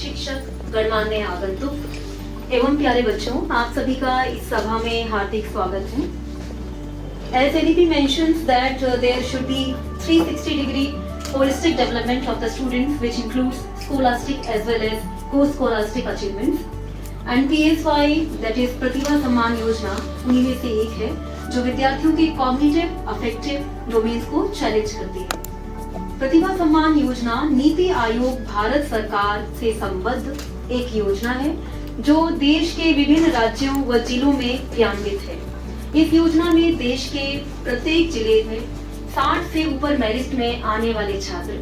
शिक्षक, गणमान्य आगंतुक एवं प्यारे बच्चों, आप सभी का इस सभा में हार्दिक स्वागत है। As ADP mentions that there should be 360-degree holistic development of the students, which includes scholastic as well as co-scholastic achievements. And PSY, that is प्रतिभा सम्मान योजना, उन्हीं में से एक है जो विद्यार्थियों के कॉग्निटिव अफेक्टिव डोमेन्स को चैलेंज करती है। प्रतिभा सम्मान योजना नीति आयोग भारत सरकार से संबद्ध एक योजना है जो देश के विभिन्न राज्यों व जिलों में क्रियान्वित है। इस योजना में देश के प्रत्येक जिले में 60 से ऊपर मेरिट में आने वाले छात्र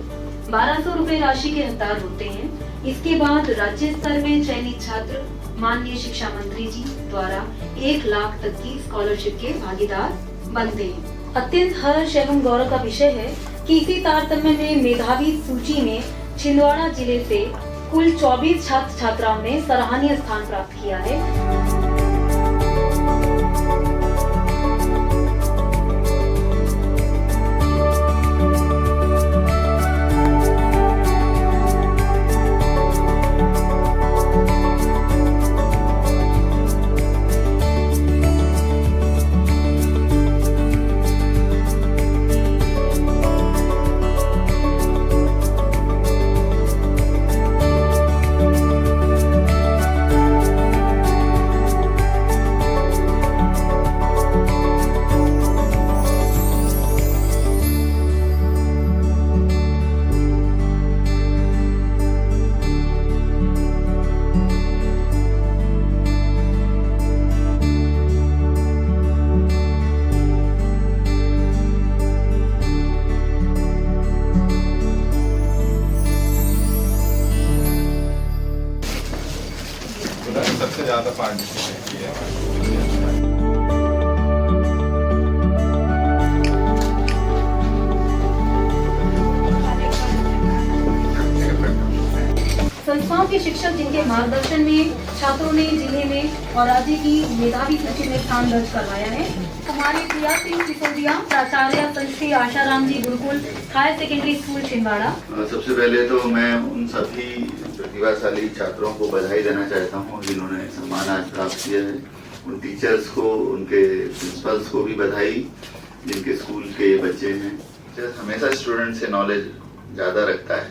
1200 रुपए राशि के हकदार होते हैं। इसके बाद राज्य स्तर में चयनित छात्र माननीय शिक्षा मंत्री जी द्वारा 1 लाख तक की स्कॉलरशिप के भागीदार बनते हैं। अत्यंत हर्ष एवं गौरव का विषय है कि इसी तारतम्य में मेधावी सूची में छिंदवाड़ा जिले से कुल 24 छात्र छात्राओं ने सराहनीय स्थान प्राप्त किया है। सबसे ज्यादा पार्टिसिपेट किया है। संस्थाओं के शिक्षक जिनके मार्गदर्शन में छात्रों ने जिले में और राज्य की मेधावी सूची में स्थान दर्ज करवाया है। हमारे प्रिया सिंह सिसोदिया, प्राचार्य संस्थी Asaram ji Gurukul higher secondary school Chhindwara. सबसे पहले तो मैं उन सभी प्रतिभाशाली छात्रों को बधाई देना चाहता हूं जिन्होंने सम्मान आज प्राप्त किया है। उन टीचर्स को, उनके प्रिंसिपल्स को भी बधाई जिनके स्कूल के बच्चे हैं। टीचर हमेशा स्टूडेंट से नॉलेज ज़्यादा रखता है,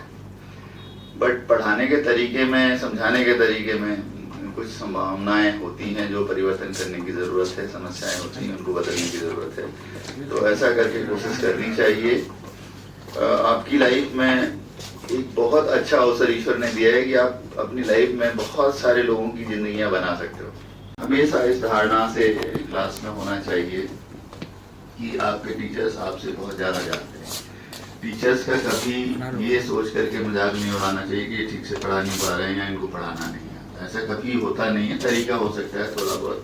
बट पढ़ाने के तरीके में, समझाने के तरीके में कुछ संभावनाएं होती हैं जो परिवर्तन करने की ज़रूरत है, समस्याएं होती हैं उनको बदलने की ज़रूरत है। तो ऐसा करके कोशिश करनी चाहिए। आपकी लाइफ में एक बहुत अच्छा अवसर ईश्वर ने दिया है कि आप अपनी लाइफ में बहुत सारे लोगों की जिंदगियां बना सकते हो। हमेशा इस धारणा से क्लास में होना चाहिए कि आपके टीचर्स आपसे बहुत ज़्यादा जानते हैं। टीचर्स का कभी ये सोच करके मजाक नहीं उड़ाना चाहिए कि ये ठीक से पढ़ा नहीं पा रहे हैं या इनको पढ़ाना नहीं आता। ऐसा कभी होता नहीं है। तरीका हो सकता है थोड़ा बहुत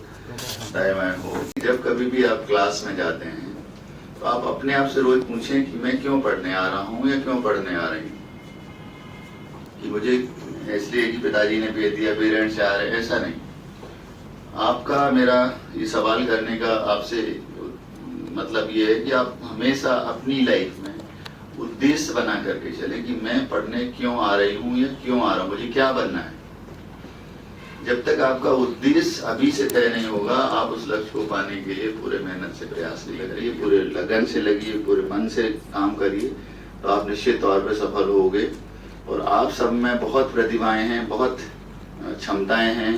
दाएं-बाएं हो। जब कभी भी आप क्लास में जाते हैं तो आप अपने आप से रोज पूछें कि मैं क्यों पढ़ने आ रहा हूँ या क्यों पढ़ने आ रही हूँ। कि मुझे इसलिए कि पिताजी ने भेज दिया, पेरेंट्स से आ रहे, ऐसा नहीं। आपका मेरा ये सवाल करने का आपसे मतलब ये है कि आप हमेशा अपनी लाइफ में उद्देश्य बना करके चलें कि मैं पढ़ने क्यों आ रही हूँ या क्यों आ रहा हूँ, मुझे क्या बनना है। जब तक आपका उद्देश्य अभी से तय नहीं होगा, आप उस लक्ष्य को पाने के लिए पूरे मेहनत से प्रयास करिए, पूरे लगन से लगिए, पूरे मन से काम करिए, तो आप निश्चित तौर पर सफल होगे। और आप सब में बहुत प्रतिभाएं हैं, बहुत क्षमताएं हैं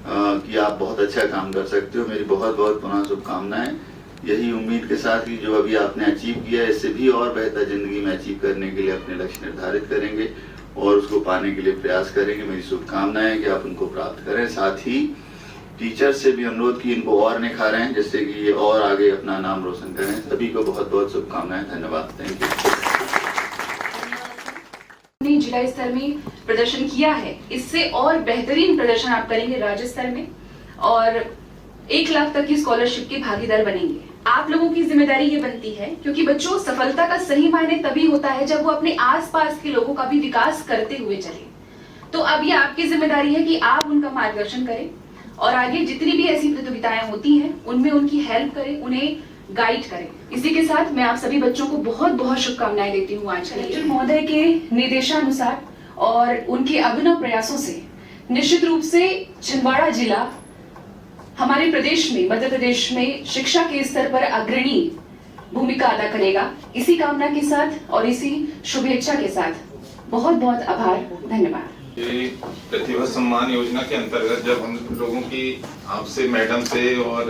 कि आप बहुत अच्छा काम कर सकते हो। मेरी बहुत बहुत पुनः शुभकामनाएं। यही उम्मीद के साथ कि जो अभी आपने अचीव किया है, इससे भी और बेहतर जिंदगी में अचीव करने के लिए अपने लक्ष्य निर्धारित करेंगे और उसको पाने के लिए प्रयास करेंगे। मेरी शुभकामनाएं है कि आप उनको प्राप्त करें। साथ ही टीचर्स से भी अनुरोध कि इनको और निखारें जिससे कि ये और आगे अपना नाम रोशन करें। सभी को बहुत बहुत शुभकामनाएं। धन्यवाद। Thank you. जिला स्तर में प्रदर्शन किया है, इससे और बेहतरीन प्रदर्शन आप करेंगे राज्य स्तर में और 1 लाख तक की स्कॉलरशिप के भागीदार बनेंगे। आप लोगों की जिम्मेदारी ये बनती है, क्योंकि बच्चों सफलता का सही मायने तभी होता है जब वो अपने आसपास के लोगों का भी विकास करते हुए चले। तो अब ये आपकी जिम्मेदारी है कि आप उनका मार्गदर्शन करें और आगे जितनी भी ऐसी प्रतियोगिताएं होती हैं उनमें उनकी हेल्प करें, उन्हें गाइड करें। इसी के साथ मैं आप सभी बच्चों को बहुत बहुत शुभकामनाएं देती हूँ। आज कलेक्टर महोदय के निर्देशानुसार और उनके अभिनव प्रयासों से निश्चित रूप से छिंदवाड़ा जिला हमारे प्रदेश में, मध्य प्रदेश में शिक्षा के स्तर पर अग्रणी भूमिका अदा करेगा। इसी कामना के साथ और इसी शुभेच्छा के साथ बहुत बहुत आभार, धन्यवाद। ये प्रतिभा सम्मान योजना के अंतर्गत जब हम लोगों की आपसे, मैडम से और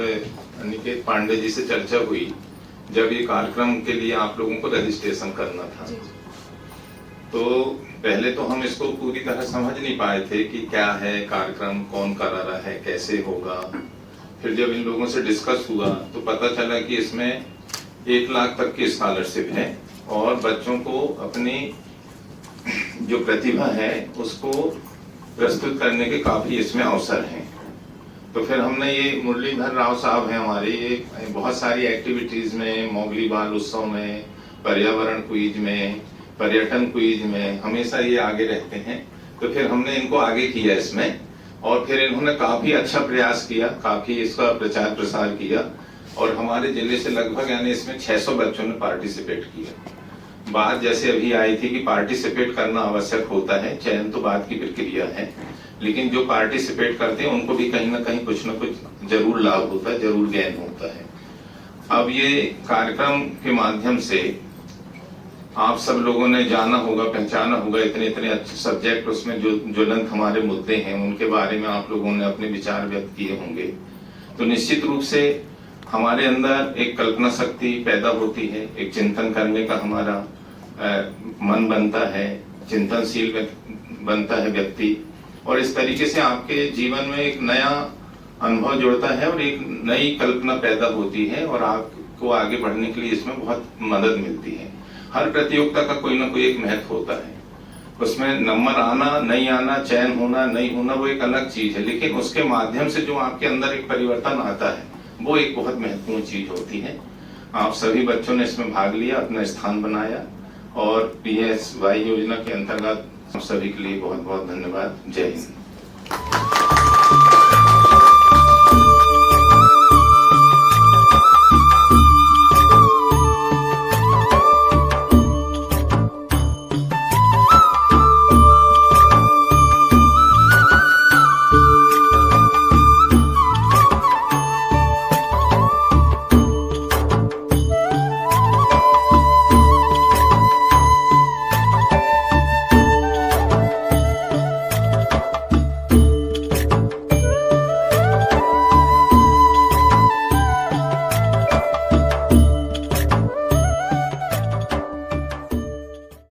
निकेत पांडे जी से चर्चा हुई, जब ये कार्यक्रम के लिए आप लोगों को रजिस्ट्रेशन करना था, तो पहले तो हम इसको पूरी तरह समझ नहीं पाए थे कि क्या है कार्यक्रम, कौन करा रहा है, कैसे होगा। फिर जब इन लोगों से डिस्कस हुआ तो पता चला कि इसमें 1 लाख तक की स्कॉलरशिप है और बच्चों को अपनी जो प्रतिभा है उसको प्रस्तुत करने के काफी इसमें अवसर हैं। तो फिर हमने ये मुरलीधर राव साहब हैं हमारे, ये बहुत सारी एक्टिविटीज में, मोगली बाल उत्सव में, पर्यावरण क्विज में, पर्यटन क्विज में हमेशा ये आगे रहते हैं। तो फिर हमने इनको आगे किया इसमें, और फिर इन्होंने काफी अच्छा प्रयास किया, काफी इसका प्रचार प्रसार किया, और हमारे जिले से लगभग यानी इसमें 600 बच्चों ने पार्टिसिपेट किया। बात जैसे अभी आई थी कि पार्टिसिपेट करना आवश्यक होता है, चयन तो बात की प्रक्रिया है, लेकिन जो पार्टिसिपेट करते हैं उनको भी कहीं ना कहीं कुछ ना कुछ जरूर लाभ होता है, जरूर गेन होता है। अब ये कार्यक्रम के माध्यम से आप सब लोगों ने जाना होगा, पहचाना होगा, इतने इतने अच्छे सब्जेक्ट उसमें जो ज्वलंत हमारे मुद्दे हैं उनके बारे में आप लोगों ने अपने विचार व्यक्त किए होंगे। तो निश्चित रूप से हमारे अंदर एक कल्पना शक्ति पैदा होती है, एक चिंतन करने का हमारा मन बनता है, चिंतनशील बनता है व्यक्ति, और इस तरीके से आपके जीवन में एक नया अनुभव जुड़ता है और एक नई कल्पना पैदा होती है, और आपको आगे बढ़ने के लिए इसमें बहुत मदद मिलती है। हर प्रतियोगिता का कोई ना कोई एक महत्व होता है, उसमें नंबर आना नहीं आना, चयन होना नहीं होना, वो एक अलग चीज है, लेकिन उसके माध्यम से जो आपके अंदर एक परिवर्तन आता है वो एक बहुत महत्वपूर्ण चीज होती है। आप सभी बच्चों ने इसमें भाग लिया, अपना स्थान बनाया, और PSY योजना के अंतर्गत आप सभी के लिए बहुत बहुत धन्यवाद। जय हिंद।